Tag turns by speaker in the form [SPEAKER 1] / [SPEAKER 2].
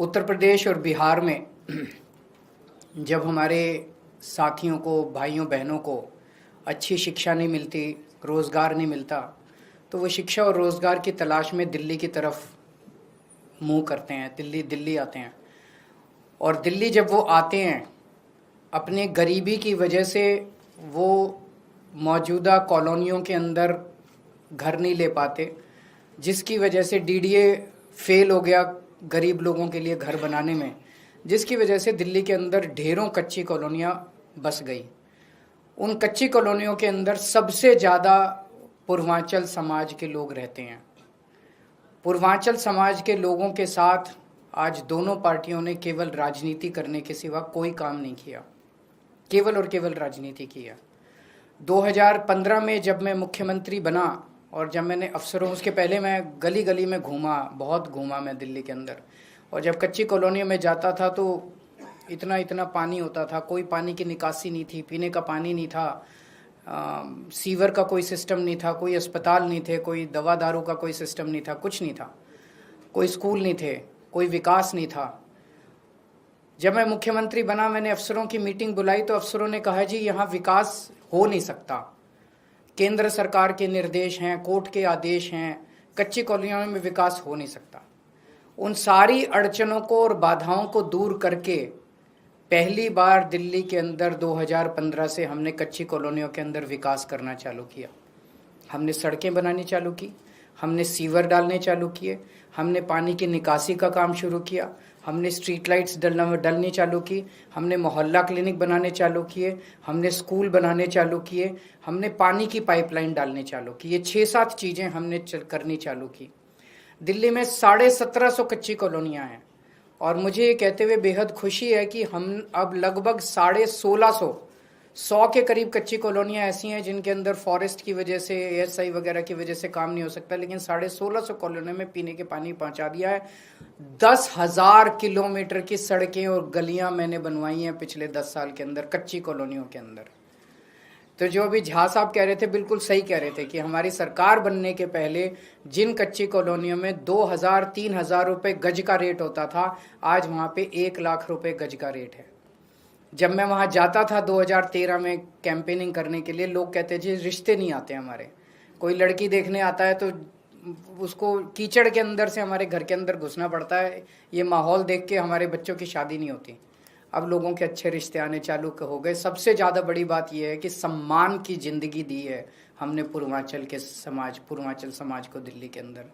[SPEAKER 1] उत्तर प्रदेश और बिहार में जब हमारे साथियों को, भाइयों बहनों को अच्छी शिक्षा नहीं मिलती, रोज़गार नहीं मिलता, तो वो शिक्षा और रोज़गार की तलाश में दिल्ली की तरफ मुंह करते हैं, दिल्ली आते हैं। और दिल्ली जब वो आते हैं, अपने गरीबी की वजह से वो मौजूदा कॉलोनियों के अंदर घर नहीं ले पाते, जिसकी वजह से डीडीए फेल हो गया गरीब लोगों के लिए घर बनाने में, जिसकी वजह से दिल्ली के अंदर ढेरों कच्ची कॉलोनियाँ बस गई। उन कच्ची कॉलोनियों के अंदर सबसे ज़्यादा पूर्वांचल समाज के लोग रहते हैं। पूर्वांचल समाज के लोगों के साथ आज दोनों पार्टियों ने केवल राजनीति करने के सिवा कोई काम नहीं किया, केवल और केवल राजनीति किया। 2015 में जब मैं मुख्यमंत्री बना और जब मैंने अफसरों, उसके पहले मैं गली गली में घूमा, बहुत घूमा मैं दिल्ली के अंदर, और जब कच्ची कॉलोनी में जाता था तो इतना पानी होता था, कोई पानी की निकासी नहीं थी, पीने का पानी नहीं था, सीवर का कोई सिस्टम नहीं था, कोई अस्पताल नहीं थे, कोई दवा दारू का कोई सिस्टम नहीं था, कुछ नहीं था, कोई स्कूल नहीं थे, कोई विकास नहीं था। जब मैं मुख्यमंत्री बना, मैंने अफसरों की मीटिंग बुलाई तो अफसरों ने कहा, जी यहाँ विकास हो नहीं सकता, केंद्र सरकार के निर्देश हैं, कोर्ट के आदेश हैं, कच्ची कॉलोनियों में विकास हो नहीं सकता। उन सारी अड़चनों को और बाधाओं को दूर करके पहली बार दिल्ली के अंदर 2015 से हमने कच्ची कॉलोनियों के अंदर विकास करना चालू किया। हमने सड़कें बनानी चालू की, हमने सीवर डालने चालू किए, हमने पानी की निकासी का काम शुरू किया, हमने स्ट्रीट लाइट्स डलनी चालू की, हमने मोहल्ला क्लिनिक बनाने चालू किए, हमने स्कूल बनाने चालू किए, हमने पानी की पाइपलाइन डालने चालू की। ये 6-7 चीज़ें हमने करनी चालू की। दिल्ली में 1750 कच्ची कॉलोनियाँ हैं और मुझे ये कहते हुए बेहद खुशी है कि हम अब लगभग 1650 के करीब कच्ची कॉलोनियाँ ऐसी हैं जिनके अंदर फॉरेस्ट की वजह से, एएसआई वगैरह की वजह से काम नहीं हो सकता, लेकिन 1650 कॉलोनियों में पीने के पानी पहुंचा दिया है। 10,000 किलोमीटर की सड़कें और गलियां मैंने बनवाई हैं पिछले 10 साल के अंदर कच्ची कॉलोनियों के अंदर। तो जो अभी झा साहब कह रहे थे, बिल्कुल सही कह रहे थे कि हमारी सरकार बनने के पहले जिन कच्ची कॉलोनियों में 2,000-3,000 रुपये गज का रेट होता था, आज वहाँ पे 1 लाख रुपए गज का रेट है। जब मैं वहाँ जाता था 2013 में कैंपेनिंग करने के लिए, लोग कहते जी रिश्ते नहीं आते हमारे, कोई लड़की देखने आता है तो उसको कीचड़ के अंदर से हमारे घर के अंदर घुसना पड़ता है, ये माहौल देख के हमारे बच्चों की शादी नहीं होती। अब लोगों के अच्छे रिश्ते आने चालू हो गए। सबसे ज़्यादा बड़ी बात यह है कि सम्मान की ज़िंदगी दी है हमने पूर्वांचल समाज को दिल्ली के अंदर।